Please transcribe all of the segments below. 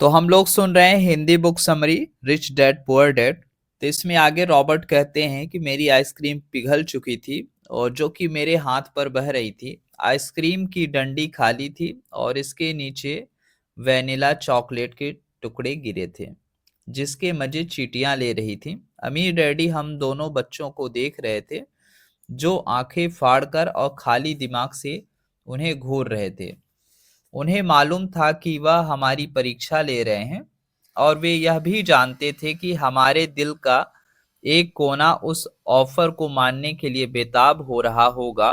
तो हम लोग सुन रहे हैं Hindi book summary rich dad poor dad. तो इसमें आगे रॉबर्ट कहते हैं कि मेरी आइसक्रीम पिघल चुकी थी और जो कि मेरे हाथ पर बह रही थी। आइसक्रीम की डंडी खाली थी और इसके नीचे वैनिला चॉकलेट के टुकड़े गिरे थे जिसके मजे चींटियां ले रही थी। अमीर डैडी हम दोनों बच्चों को देख रहे थे जो आंखें फाड़कर और खाली दिमाग से उन्हें घूर रहे थे। उन्हें मालूम था कि वह हमारी परीक्षा ले रहे हैं और वे यह भी जानते थे कि हमारे दिल का एक कोना उस ऑफर को मानने के लिए बेताब हो रहा होगा।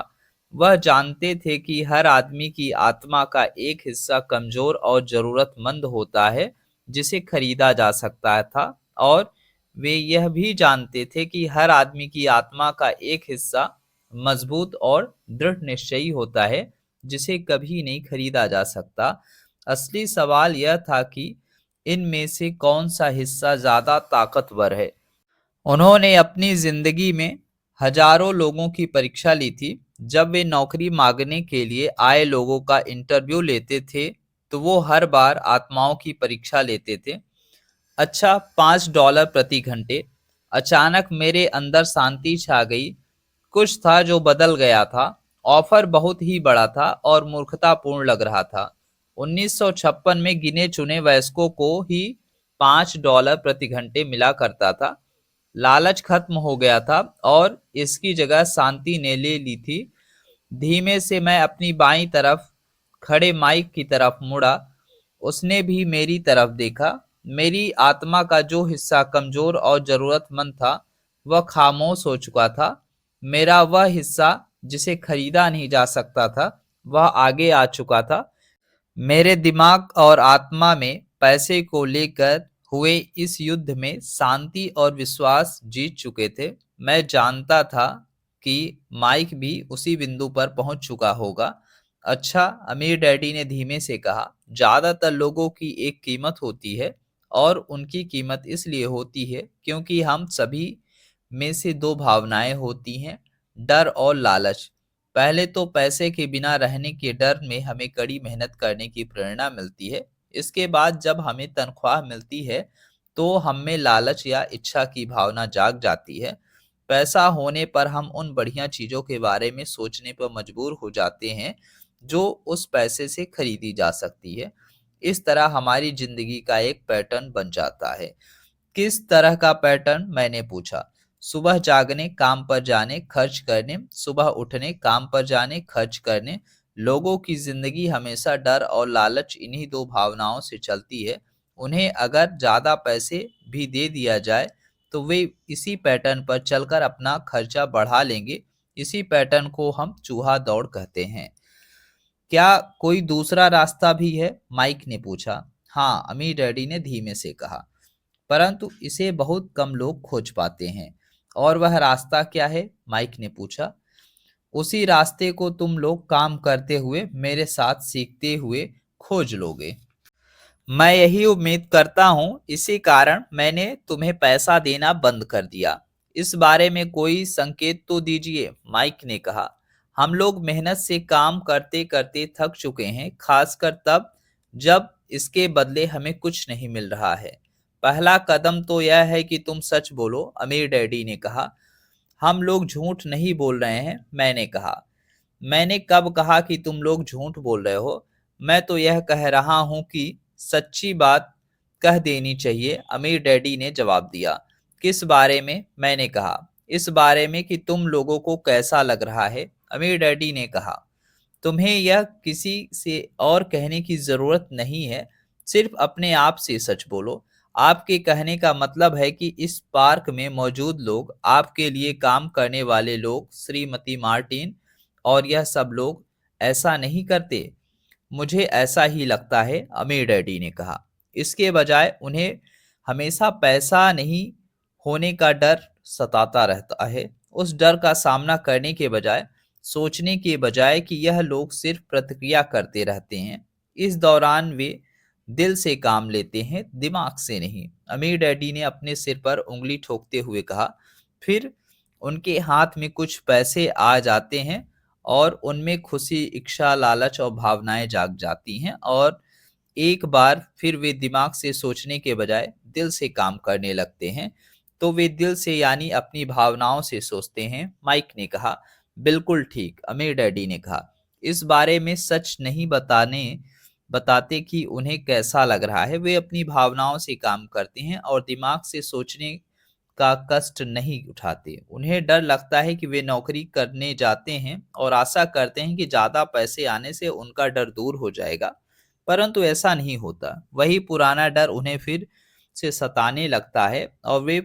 वह जानते थे कि हर आदमी की आत्मा का एक हिस्सा कमजोर और जरूरतमंद होता है जिसे खरीदा जा सकता था, और वे यह भी जानते थे कि हर आदमी की आत्मा का एक हिस्सा मजबूत और दृढ़ निश्चयी होता है जिसे कभी नहीं खरीदा जा सकता। असली सवाल यह था कि इनमें से कौन सा हिस्सा ज्यादा ताकतवर है। उन्होंने अपनी जिंदगी में हजारों लोगों की परीक्षा ली थी। जब वे नौकरी मांगने के लिए आए लोगों का इंटरव्यू लेते थे तो वो हर बार आत्माओं की परीक्षा लेते थे। अच्छा, $5 प्रति घंटे। अचानक मेरे अंदर शांति छा गई। कुछ था जो बदल गया था। ऑफर बहुत ही बड़ा था और मूर्खतापूर्ण लग रहा था। 1956 में गिने चुने वयस्कों को ही $5 प्रति घंटे मिला करता था। लालच खत्म हो गया था और इसकी जगह शांति ने ले ली थी। धीमे से मैं अपनी बाईं तरफ खड़े माइक की तरफ मुड़ा। उसने भी मेरी तरफ देखा। मेरी आत्मा का जो हिस्सा कमजोर और जरूरतमंद था वह खामोश हो चुका था। मेरा वह हिस्सा जिसे खरीदा नहीं जा सकता था वह आगे आ चुका था। मेरे दिमाग और आत्मा में पैसे को लेकर हुए इस युद्ध में शांति और विश्वास जीत चुके थे। मैं जानता था कि माइक भी उसी बिंदु पर पहुंच चुका होगा। अच्छा, अमीर डैडी ने धीमे से कहा, ज्यादातर लोगों की एक कीमत होती है और उनकी कीमत इसलिए होती है क्योंकि हम सभी में से दो भावनाएं होती हैं, डर और लालच। पहले तो पैसे के बिना रहने के डर में हमें कड़ी मेहनत करने की प्रेरणा मिलती है। इसके बाद जब हमें तनख्वाह मिलती है तो हम में लालच या इच्छा की भावना जाग जाती है। पैसा होने पर हम उन बढ़िया चीजों के बारे में सोचने पर मजबूर हो जाते हैं जो उस पैसे से खरीदी जा सकती है। इस तरह हमारी जिंदगी का एक पैटर्न बन जाता है। किस तरह का पैटर्न, मैंने पूछा। सुबह जागने, काम पर जाने, खर्च करने, सुबह उठने, काम पर जाने, खर्च करने। लोगों की जिंदगी हमेशा डर और लालच इन्हीं दो भावनाओं से चलती है। उन्हें अगर ज्यादा पैसे भी दे दिया जाए तो वे इसी पैटर्न पर चलकर अपना खर्चा बढ़ा लेंगे। इसी पैटर्न को हम चूहा दौड़ कहते हैं। क्या कोई दूसरा रास्ता भी है, माइक ने पूछा। हाँ, अमीर डैडी ने धीमे से कहा, परंतु इसे बहुत कम लोग खोज पाते हैं। और वह रास्ता क्या है, माइक ने पूछा। उसी रास्ते को तुम लोग काम करते हुए मेरे साथ सीखते हुए खोज लोगे। मैं यही उम्मीद करता हूँ, इसी कारण मैंने तुम्हें पैसा देना बंद कर दिया। इस बारे में कोई संकेत तो दीजिए, माइक ने कहा। हम लोग मेहनत से काम करते करते थक चुके हैं, खासकर तब जब इसके बदले हमें कुछ नहीं मिल रहा है। पहला कदम तो यह है कि तुम सच बोलो, अमीर डैडी ने कहा। हम लोग झूठ नहीं बोल रहे हैं, मैंने कहा। मैंने कब कहा कि तुम लोग झूठ बोल रहे हो? मैं तो यह कह रहा हूं कि सच्ची बात कह देनी चाहिए, अमीर डैडी ने जवाब दिया। किस बारे में, मैंने कहा। इस बारे में कि तुम लोगों को कैसा लग रहा है, अमीर डैडी ने कहा। तुम्हें यह किसी से और कहने की जरूरत नहीं है, सिर्फ अपने आप से सच बोलो। आपके कहने का मतलब है कि इस पार्क में मौजूद लोग, आपके लिए काम करने वाले लोग, श्रीमती मार्टिन और यह सब लोग ऐसा नहीं करते। मुझे ऐसा ही लगता है, अमीर डैडी ने कहा। इसके बजाय उन्हें हमेशा पैसा नहीं होने का डर सताता रहता है। उस डर का सामना करने के बजाय, सोचने के बजाय कि यह लोग सिर्फ प्रतिक्रिया करते रहते हैं, इस दौरान वे दिल से काम लेते हैं, दिमाग से नहीं। अमीर डैडी ने अपने सिर पर उंगली ठोकते हुए कहा। फिर उनके हाथ में कुछ पैसे आ जाते हैं और उनमें खुशी, इच्छा, लालच और भावनाएं जाग जाती हैं, और एक बार फिर वे दिमाग से सोचने के बजाय दिल से काम करने लगते हैं। तो वे दिल से यानी अपनी भावनाओं से सोचते हैं, माइक ने कहा। बिल्कुल ठीक, अमीर डैडी ने कहा। इस बारे में सच नहीं बताते कि उन्हें कैसा लग रहा है। वे अपनी भावनाओं से काम करते हैं और दिमाग से सोचने का कष्ट नहीं उठाते। उन्हें डर लगता है कि वे नौकरी करने जाते हैं और आशा करते हैं कि ज़्यादा पैसे आने से उनका डर दूर हो जाएगा, परंतु ऐसा नहीं होता। वही पुराना डर उन्हें फिर से सताने लगता है और वे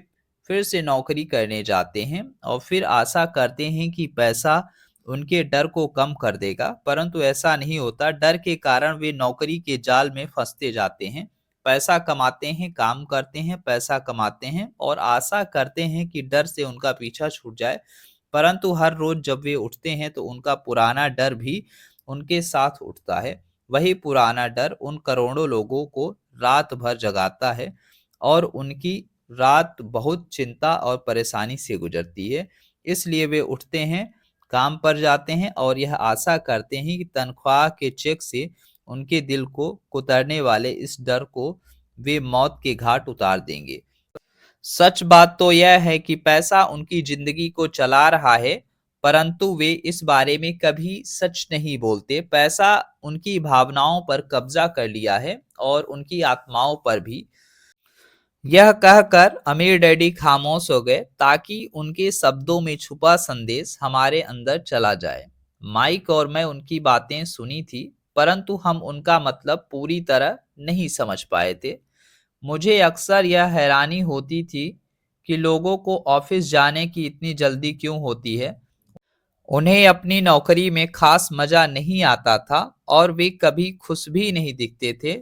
फिर से नौकरी करने जाते हैं और फिर आशा करते हैं कि पैसा उनके डर को कम कर देगा, परंतु ऐसा नहीं होता। डर के कारण वे नौकरी के जाल में फंसते जाते हैं। पैसा कमाते हैं, काम करते हैं, पैसा कमाते हैं और आशा करते हैं कि डर से उनका पीछा छूट जाए, परंतु हर रोज जब वे उठते हैं तो उनका पुराना डर भी उनके साथ उठता है। वही पुराना डर उन करोड़ों लोगों को रात भर जगाता है और उनकी रात बहुत चिंता और परेशानी से गुजरती है। इसलिए वे उठते हैं, काम पर जाते हैं और यह आशा करते हैं कि तनख्वाह के चेक से उनके दिल को कुतरने वाले इस डर को वे मौत के घाट उतार देंगे। सच बात तो यह है कि पैसा उनकी जिंदगी को चला रहा है, परंतु वे इस बारे में कभी सच नहीं बोलते। पैसा उनकी भावनाओं पर कब्जा कर लिया है और उनकी आत्माओं पर भी। यह कहकर अमीर डैडी खामोश हो गए ताकि उनके शब्दों में छुपा संदेश हमारे अंदर चला जाए। माइक और मैं उनकी बातें सुनी थी, परंतु हम उनका मतलब पूरी तरह नहीं समझ पाए थे। मुझे अक्सर यह हैरानी होती थी कि लोगों को ऑफिस जाने की इतनी जल्दी क्यों होती है। उन्हें अपनी नौकरी में खास मजा नहीं आता था और वे कभी खुश भी नहीं दिखते थे।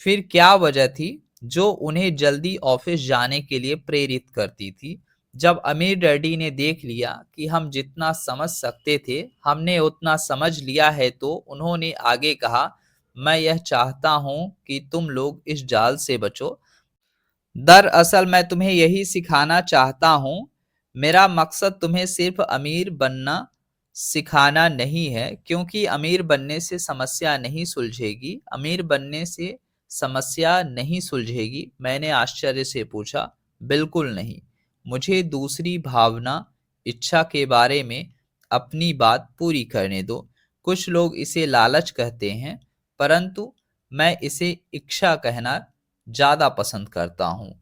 फिर क्या वजह थी जो उन्हें जल्दी ऑफिस जाने के लिए प्रेरित करती थी? जब अमीर डैडी ने देख लिया कि हम जितना समझ सकते थे हमने उतना समझ लिया है, तो उन्होंने आगे कहा, मैं यह चाहता हूं कि तुम लोग इस जाल से बचो। दरअसल मैं तुम्हें यही सिखाना चाहता हूँ। मेरा मकसद तुम्हें सिर्फ अमीर बनना सिखाना नहीं है, क्योंकि अमीर बनने से समस्या नहीं सुलझेगी। अमीर बनने से समस्या नहीं सुलझेगी? मैंने आश्चर्य से पूछा। बिल्कुल नहीं। मुझे दूसरी भावना, इच्छा के बारे में अपनी बात पूरी करने दो। कुछ लोग इसे लालच कहते हैं, परंतु मैं इसे इच्छा कहना ज़्यादा पसंद करता हूँ।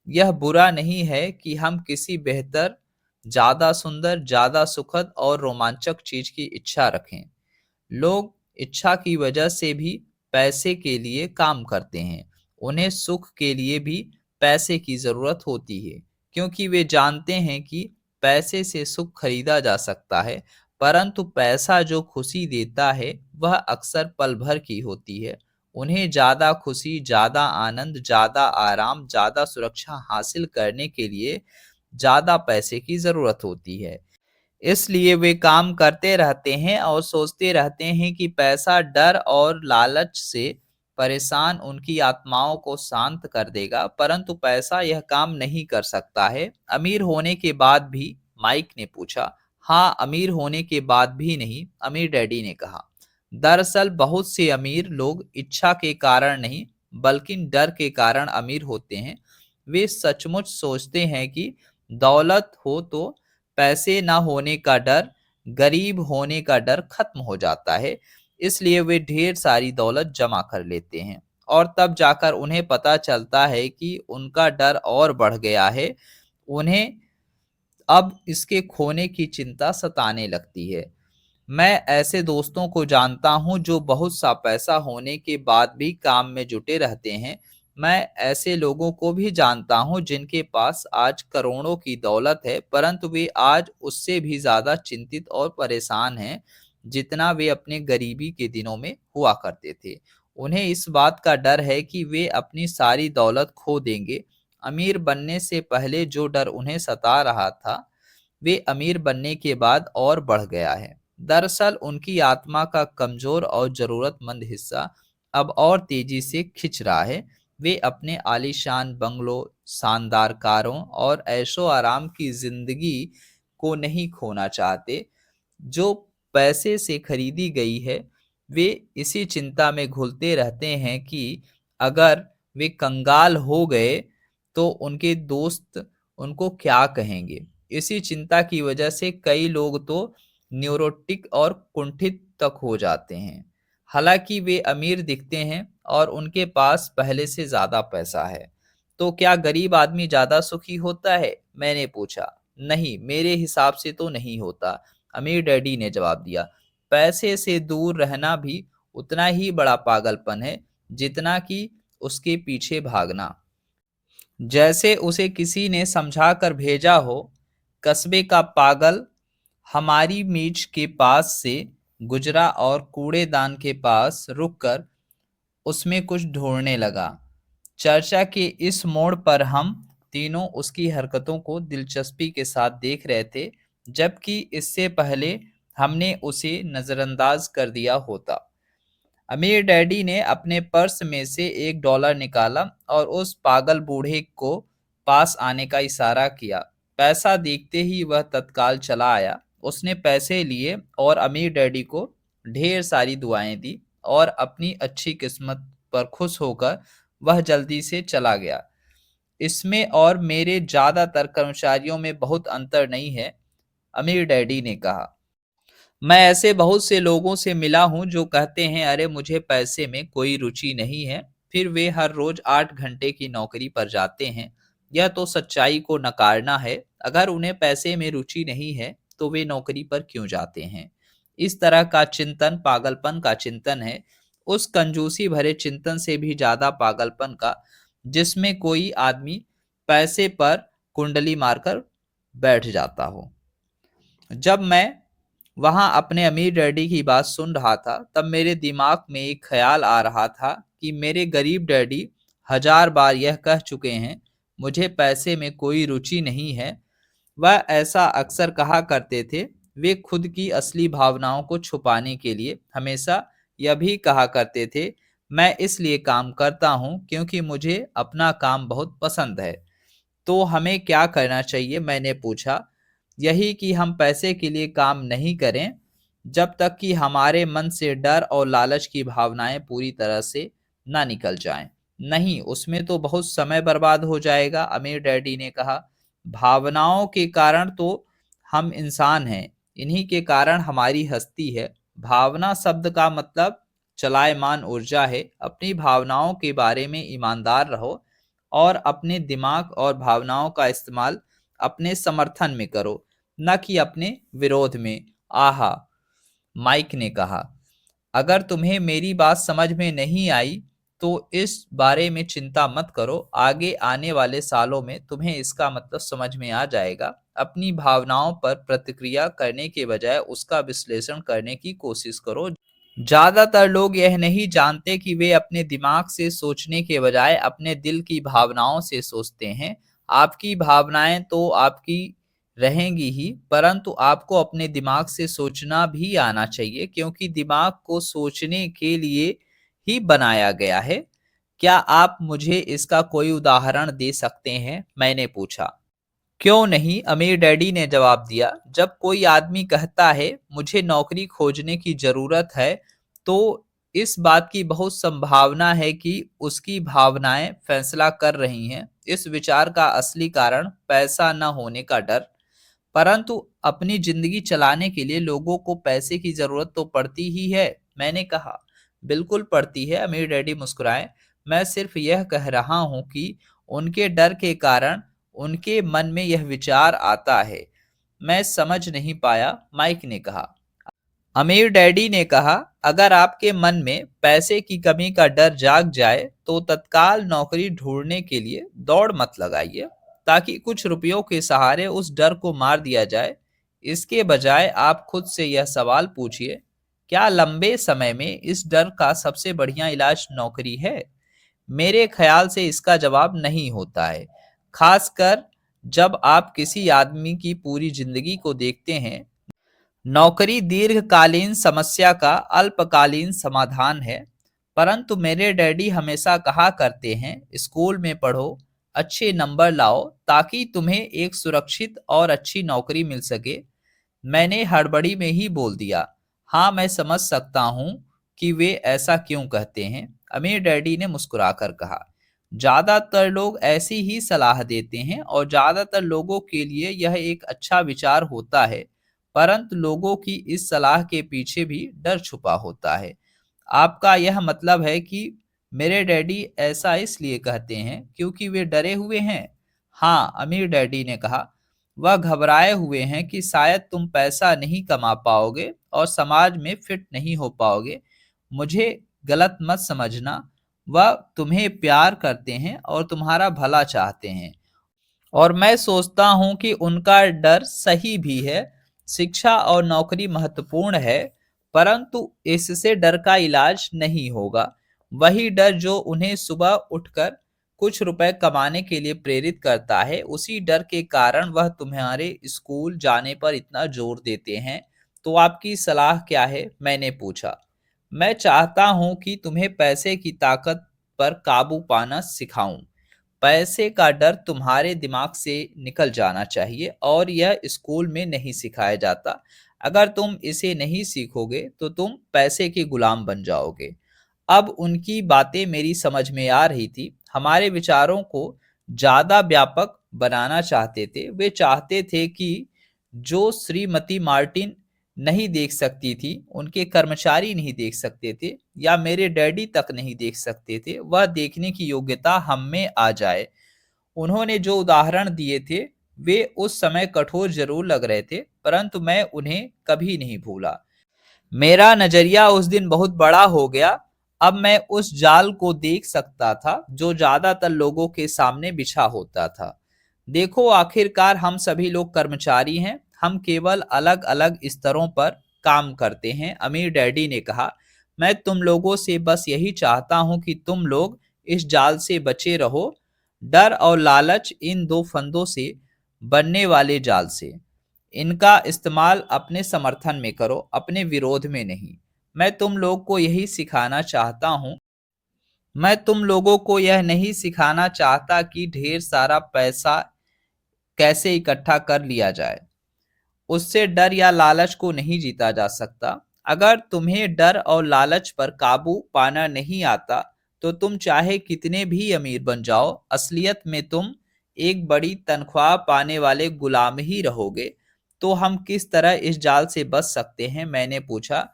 यह बुरा नहीं है कि हम किसी बेहतर, ज़्यादा सुंदर, ज़्यादा सुखद और रोमांचक चीज़ की इच्छा रखें। लोग इच्छा की वजह से भी पैसे के लिए काम करते हैं। उन्हें सुख के लिए भी पैसे की ज़रूरत होती है, क्योंकि वे जानते हैं कि पैसे से सुख खरीदा जा सकता है, परंतु पैसा जो खुशी देता है वह अक्सर पल भर की होती है। उन्हें ज़्यादा खुशी, ज़्यादा आनंद, ज़्यादा आराम, ज़्यादा सुरक्षा हासिल करने के लिए ज़्यादा पैसे की ज़रूरत होती है। इसलिए वे काम करते रहते हैं और सोचते रहते हैं कि पैसा डर और लालच से परेशान उनकी आत्माओं को शांत कर देगा, परंतु पैसा यह काम नहीं कर सकता है। अमीर होने के बाद भी? माइक ने पूछा। हाँ, अमीर होने के बाद भी नहीं, अमीर डैडी ने कहा। दरअसल बहुत से अमीर लोग इच्छा के कारण नहीं, बल्कि डर के कारण अमीर होते हैं। वे सचमुच सोचते हैं कि दौलत हो तो पैसे ना होने का डर, गरीब होने का डर खत्म हो जाता है। इसलिए वे ढेर सारी दौलत जमा कर लेते हैं और तब जाकर उन्हें पता चलता है कि उनका डर और बढ़ गया है। उन्हें अब इसके खोने की चिंता सताने लगती है। मैं ऐसे दोस्तों को जानता हूँ जो बहुत सा पैसा होने के बाद भी काम में जुटे रहते हैं। मैं ऐसे लोगों को भी जानता हूँ जिनके पास आज करोड़ों की दौलत है, परंतु वे आज उससे भी ज्यादा चिंतित और परेशान हैं जितना वे अपने गरीबी के दिनों में हुआ करते थे। उन्हें इस बात का डर है कि वे अपनी सारी दौलत खो देंगे। अमीर बनने से पहले जो डर उन्हें सता रहा था, वे अमीर बनने के बाद और बढ़ गया है। दरअसल उनकी आत्मा का कमजोर और जरूरतमंद हिस्सा अब और तेजी से खिंच रहा है। वे अपने आलीशान बंगलों, शानदार कारों और ऐशो आराम की जिंदगी को नहीं खोना चाहते जो पैसे से खरीदी गई है। वे इसी चिंता में घुलते रहते हैं कि अगर वे कंगाल हो गए तो उनके दोस्त उनको क्या कहेंगे। इसी चिंता की वजह से कई लोग तो न्यूरोटिक और कुंठित तक हो जाते हैं। हालांकि वे अमीर दिखते हैं और उनके पास पहले से ज्यादा पैसा है। तो क्या गरीब आदमी ज्यादा सुखी होता है? मैंने पूछा। नहीं, मेरे हिसाब से तो नहीं होता, अमीर डैडी ने जवाब दिया। पैसे से दूर रहना भी उतना ही बड़ा पागलपन है जितना कि उसके पीछे भागना। जैसे उसे किसी ने समझा कर भेजा हो। कस्बे का पागल हमारी मेज के पास से गुजरा और कूड़ेदान के पास रुककर उसमें कुछ ढूंढने लगा। चर्चा के इस मोड़ पर हम तीनों उसकी हरकतों को दिलचस्पी के साथ देख रहे थे, जबकि इससे पहले हमने उसे नजरअंदाज कर दिया होता। अमीर डैडी ने अपने पर्स में से $1 निकाला और उस पागल बूढ़े को पास आने का इशारा किया। पैसा देखते ही वह तत्काल चला आया। उसने पैसे लिए और अमीर डैडी को ढेर सारी दुआएं दी और अपनी अच्छी किस्मत पर खुश होकर वह जल्दी से चला गया। इसमें और मेरे ज्यादातर कर्मचारियों में बहुत अंतर नहीं है, अमीर डैडी ने कहा। मैं ऐसे बहुत से लोगों से मिला हूं जो कहते हैं, अरे मुझे पैसे में कोई रुचि नहीं है, फिर वे हर रोज 8 घंटे की नौकरी पर जाते हैं। यह तो सच्चाई को नकारना है। अगर उन्हें पैसे में रुचि नहीं है तो वे नौकरी पर क्यों जाते हैं? इस तरह का चिंतन पागलपन का चिंतन है, उस कंजूसी भरे चिंतन से भी ज्यादा पागलपन का जिसमें कोई आदमी पैसे पर कुंडली मारकर बैठ जाता हो। जब मैं वहां अपने अमीर डैडी की बात सुन रहा था, तब मेरे दिमाग में एक ख्याल आ रहा था कि मेरे गरीब डैडी 1000 बार यह कह चुके हैं, मुझे पैसे में कोई रुचि नहीं है। वह ऐसा अक्सर कहा करते थे। वे खुद की असली भावनाओं को छुपाने के लिए हमेशा यह भी कहा करते थे, मैं इसलिए काम करता हूं क्योंकि मुझे अपना काम बहुत पसंद है। तो हमें क्या करना चाहिए? मैंने पूछा। यही कि हम पैसे के लिए काम नहीं करें जब तक कि हमारे मन से डर और लालच की भावनाएं पूरी तरह से ना निकल जाएं। नहीं, उसमें तो बहुत समय बर्बाद हो जाएगा, अमीर डैडी ने कहा। भावनाओं के कारण तो हम इंसान हैं, इन्हीं के कारण हमारी हस्ती है। भावना शब्द का मतलब चलायमान ऊर्जा है। अपनी भावनाओं के बारे में ईमानदार रहो और अपने दिमाग और भावनाओं का इस्तेमाल अपने समर्थन में करो, न कि अपने विरोध में। आहा, माइक ने कहा। अगर तुम्हें मेरी बात समझ में नहीं आई तो इस बारे में चिंता मत करो, आगे आने वाले सालों में तुम्हें इसका मतलब समझ में आ जाएगा। अपनी भावनाओं पर प्रतिक्रिया करने के बजाय उसका विश्लेषण करने की कोशिश करो। ज्यादातर लोग यह नहीं जानते कि वे अपने दिमाग से सोचने के बजाय अपने दिल की भावनाओं से सोचते हैं। आपकी भावनाएं तो आपकी रहेंगी ही, परंतु आपको अपने दिमाग से सोचना भी आना चाहिए, क्योंकि दिमाग को सोचने के लिए ही बनाया गया है। क्या आप मुझे इसका कोई उदाहरण दे सकते हैं? मैंने पूछा। क्यों नहीं, अमीर डैडी ने जवाब दिया। जब कोई आदमी कहता है मुझे नौकरी खोजने की जरूरत है, तो इस बात की बहुत संभावना है कि उसकी भावनाएं फैसला कर रही हैं। इस विचार का असली कारण पैसा न होने का डर, परंतु अपनी जिंदगी चलाने के लिए लोगों को पैसे की जरूरत तो पड़ती ही है, मैंने कहा। बिल्कुल पड़ती है, अमीर डैडी मुस्कुराए। मैं सिर्फ यह कह रहा हूं कि उनके डर के कारण उनके मन में यह विचार आता है। मैं समझ नहीं पाया, माइक ने कहा। अमीर डैडी ने कहा, अगर आपके मन में पैसे की कमी का डर जाग जाए तो तत्काल नौकरी ढूंढने के लिए दौड़ मत लगाइए ताकि कुछ रुपयों के सहारे उस डर को मार दिया जाए। इसके बजाय आप खुद से यह सवाल पूछिए, क्या लंबे समय में इस डर का सबसे बढ़िया इलाज नौकरी है? मेरे ख्याल से इसका जवाब नहीं होता है, खासकर जब आप किसी आदमी की पूरी जिंदगी को देखते हैं। नौकरी दीर्घकालीन समस्या का अल्पकालीन समाधान है। परंतु मेरे डैडी हमेशा कहा करते हैं, स्कूल में पढ़ो, अच्छे नंबर लाओ ताकि तुम्हें एक सुरक्षित और अच्छी नौकरी मिल सके। मैंने हड़बड़ी में ही बोल दिया, हाँ मैं समझ सकता हूँ कि वे ऐसा क्यों कहते हैं। अमीर डैडी ने मुस्कुराकर कहा, ज्यादातर लोग ऐसी ही सलाह देते हैं और ज्यादातर लोगों के लिए यह एक अच्छा विचार होता है, परंतु लोगों की इस सलाह के पीछे भी डर छुपा होता है। आपका यह मतलब है कि मेरे डैडी ऐसा इसलिए कहते हैं क्योंकि वे डरे हुए हैं? हाँ, अमीर डैडी ने कहा, वह घबराए हुए हैं कि शायद तुम पैसा नहीं कमा पाओगे और समाज में फिट नहीं हो पाओगे। मुझे गलत मत समझना, वह तुम्हें प्यार करते हैं और तुम्हारा भला चाहते हैं, और मैं सोचता हूँ कि उनका डर सही भी है। शिक्षा और नौकरी महत्वपूर्ण है, परंतु इससे डर का इलाज नहीं होगा। वही डर जो उन्हें सुबह उठकर कुछ रुपए कमाने के लिए प्रेरित करता है, उसी डर के कारण वह तुम्हारे स्कूल जाने पर इतना जोर देते हैं। तो आपकी सलाह क्या है? मैंने पूछा। मैं चाहता हूँ कि तुम्हें पैसे की ताकत पर काबू पाना सिखाऊं। पैसे का डर तुम्हारे दिमाग से निकल जाना चाहिए और यह स्कूल में नहीं सिखाया जाता। अगर तुम इसे नहीं सीखोगे तो तुम पैसे के गुलाम बन जाओगे। अब उनकी बातें मेरी समझ में आ रही थी। हमारे विचारों को ज्यादा व्यापक बनाना चाहते थे। वे चाहते थे कि जो श्रीमती मार्टिन नहीं देख सकती थी, उनके कर्मचारी नहीं देख सकते थे, या मेरे डैडी तक नहीं देख सकते थे, वह देखने की योग्यता हम में आ जाए। उन्होंने जो उदाहरण दिए थे वे उस समय कठोर जरूर लग रहे थे, परंतु मैं उन्हें कभी नहीं भूला। मेरा नजरिया उस दिन बहुत बड़ा हो गया। अब मैं उस जाल को देख सकता था जो ज्यादातर लोगों के सामने बिछा होता था। देखो, आखिरकार हम सभी लोग कर्मचारी हैं, हम केवल अलग अलग स्तरों पर काम करते हैं। अमीर डैडी ने कहा, मैं तुम लोगों से बस यही चाहता हूं कि तुम लोग इस जाल से बचे रहो, डर और लालच इन दो फंदों से बनने वाले जाल से। इनका इस्तेमाल अपने समर्थन में करो, अपने विरोध में नहीं। मैं तुम लोग को यही सिखाना चाहता हूँ। मैं तुम लोगों को यह नहीं सिखाना चाहता कि ढेर सारा पैसा कैसे इकट्ठा कर लिया जाए। उससे डर या लालच को नहीं जीता जा सकता। अगर तुम्हें डर और लालच पर काबू पाना नहीं आता, तो तुम चाहे कितने भी अमीर बन जाओ, असलियत में तुम एक बड़ी तनख्वाह पाने वाले गुलाम ही रहोगे। तो हम किस तरह इस जाल से बच सकते हैं? मैंने पूछा।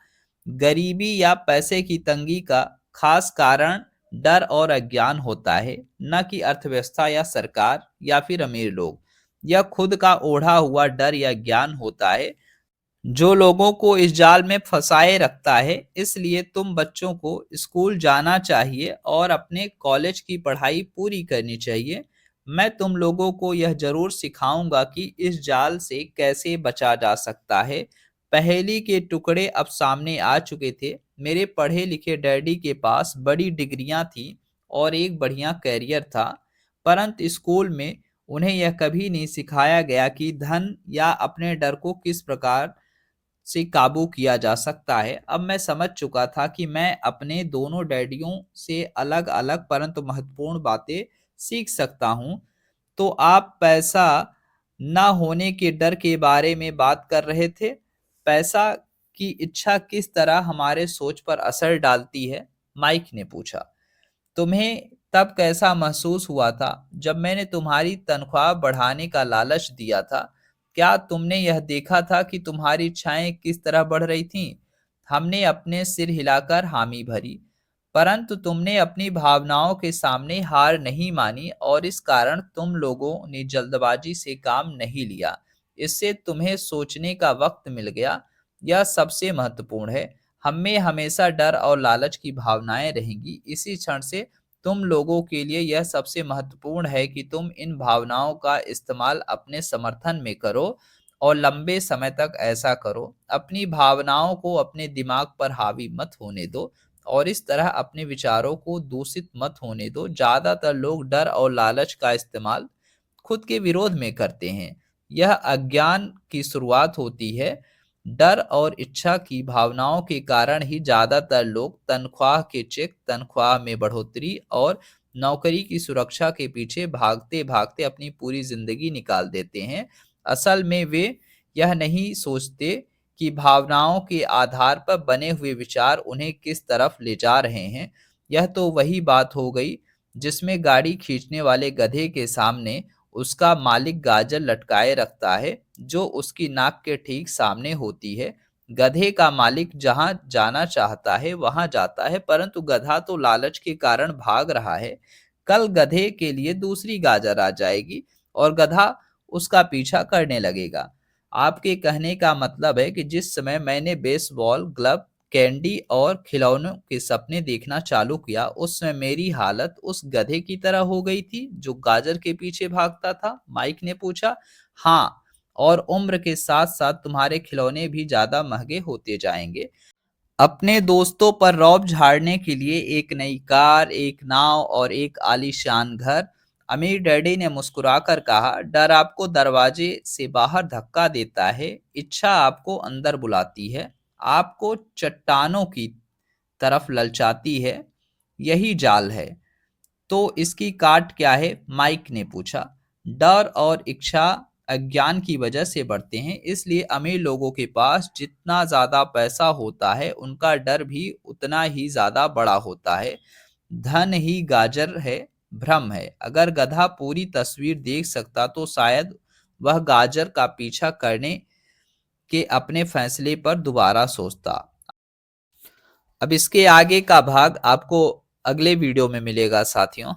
गरीबी या पैसे की तंगी का खास कारण डर और अज्ञान होता है, न कि अर्थव्यवस्था या सरकार या फिर अमीर लोग। यह खुद का ओढ़ा हुआ डर या ज्ञान होता है जो लोगों को इस जाल में फंसाए रखता है। इसलिए तुम बच्चों को स्कूल जाना चाहिए और अपने कॉलेज की पढ़ाई पूरी करनी चाहिए। मैं तुम लोगों को यह जरूर सिखाऊंगा कि इस जाल से कैसे बचा जा सकता है। पहेली के टुकड़े अब सामने आ चुके थे। मेरे पढ़े लिखे डैडी के पास बड़ी डिग्रियां थी और एक बढ़िया कैरियर था, परंतु स्कूल में उन्हें यह कभी नहीं सिखाया गया कि धन या अपने डर को किस प्रकार से काबू किया जा सकता है। अब मैं समझ चुका था कि मैं अपने दोनों डैडियों से अलग अलग परंतु महत्वपूर्ण बातें सीख सकता हूँ। तो आप पैसा न होने के डर के बारे में बात कर रहे थे। पैसा की इच्छा किस तरह हमारे सोच पर असर डालती है? माइक ने पूछा। तुम्हें तब कैसा महसूस हुआ था जब मैंने तुम्हारी तनख्वाह बढ़ाने का लालच दिया था? क्या तुमने यह देखा था कि तुम्हारी इच्छाएं किस तरह बढ़ रही थीं? हमने अपने सिर हिलाकर हामी भरी, परंतु तुमने अपनी भावनाओं के सामने हार नहीं मानी और इस कारण तुम लोगों ने जल्दबाजी से काम नहीं लिया। इससे तुम्हें सोचने का वक्त मिल गया। यह सबसे महत्वपूर्ण है। हम में हमेशा डर और लालच की भावनाएं रहेंगी। इसी क्षण से तुम लोगों के लिए यह सबसे महत्वपूर्ण है कि तुम इन भावनाओं का इस्तेमाल अपने समर्थन में करो और लंबे समय तक ऐसा करो। अपनी भावनाओं को अपने दिमाग पर हावी मत होने दो और इस तरह अपने विचारों को दूषित मत होने दो। ज्यादातर लोग डर और लालच का इस्तेमाल खुद के विरोध में करते हैं। यह अज्ञान की शुरुआत होती है। डर और इच्छा की भावनाओं के कारण ही ज्यादातर लोग तनख्वाह के चेक, तनख्वाह में बढ़ोतरी और नौकरी की सुरक्षा के पीछे भागते भागते अपनी पूरी जिंदगी निकाल देते हैं। असल में वे यह नहीं सोचते कि भावनाओं के आधार पर बने हुए विचार उन्हें किस तरफ ले जा रहे हैं। यह तो वही बात हो गई जिसमें गाड़ी खींचने वाले गधे के सामने उसका मालिक गाजर लटकाए रखता है, जो उसकी नाक के ठीक सामने होती है। गधे का मालिक जहां जाना चाहता है वहां जाता है, परंतु गधा तो लालच के कारण भाग रहा है। कल गधे के लिए दूसरी गाजर आ जाएगी और गधा उसका पीछा करने लगेगा। आपके कहने का मतलब है कि जिस समय मैंने बेसबॉल ग्लव, कैंडी और खिलौनों के सपने देखना चालू किया, उस समय मेरी हालत उस गधे की तरह हो गई थी जो गाजर के पीछे भागता था? माइक ने पूछा। हाँ, और उम्र के साथ साथ तुम्हारे खिलौने भी ज्यादा महंगे होते जाएंगे। अपने दोस्तों पर रौब झाड़ने के लिए एक नई कार, एक नाव और एक आलीशान घर। अमीर डैडी ने मुस्कुराकर कहा, डर आपको दरवाजे से बाहर धक्का देता है, इच्छा आपको अंदर बुलाती है, आपको चट्टानों की तरफ ललचाती है। यही जाल है। तो इसकी काट क्या है? माइक ने पूछा। डर और इच्छा अज्ञान की वजह से बढ़ते हैं, इसलिए अमीर लोगों के पास जितना ज्यादा पैसा होता है उनका डर भी उतना ही ज्यादा बड़ा होता है। धन ही गाजर है, भ्रम है। अगर गधा पूरी तस्वीर देख सकता तो शायद वह गाजर का पीछा करने के अपने फैसले पर दोबारा सोचता। अब इसके आगे का भाग आपको अगले वीडियो में मिलेगा साथियों।